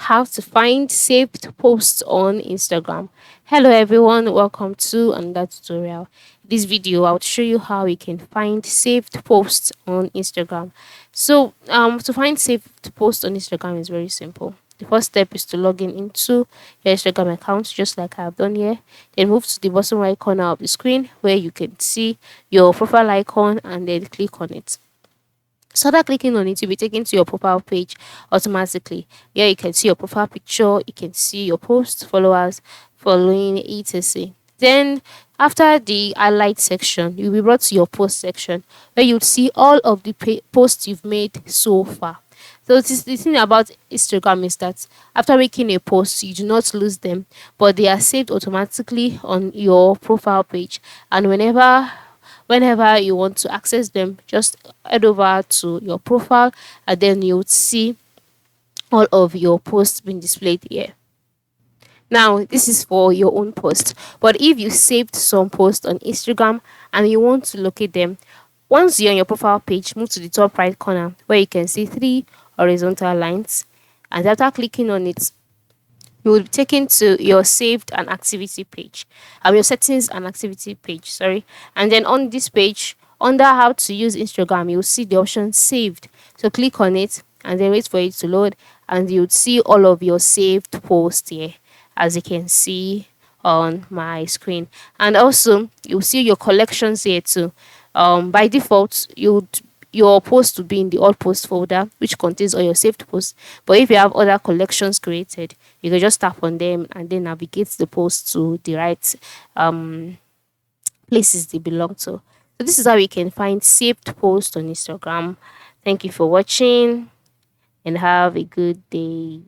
how to find saved posts on Instagram. Hello everyone, welcome to another tutorial. This video I'll show you how you can find saved posts on Instagram. To find saved posts on Instagram is very simple. The first step is to log in into your Instagram account, just like I've done here. Then move to the bottom right corner of the screen where you can see your profile icon and then click on it. So after clicking on it, you'll be taken to your profile page automatically. Here you can see your profile picture, you can see your posts, followers, following, etc. Then after the highlight section, you'll be brought to your post section where you'll see all of the posts you've made so far. So this, the thing about Instagram is that after making a post, you do not lose them, but they are saved automatically on your profile page. And whenever you want to access them, just head over to your profile and then you would see all of your posts being displayed here. Now, this is for your own post, but if you saved some posts on Instagram and you want to locate them, once you're on your profile page, move to the top right corner where you can see three horizontal lines, and after clicking on it, you will be taken to your saved and activity page, your settings and activity page, sorry. And then on this page, under how to use Instagram, you'll see the option saved. So click on it and then wait for it to load, and you'll see all of your saved posts here, as you can see on my screen. And also you'll see your collections here too. By default, your post will be in the all post folder, which contains all your saved posts. But if you have other collections created, you can just tap on them and then navigate the post to the right places they belong to. So this is how you can find saved posts on Instagram. Thank you for watching and have a good day.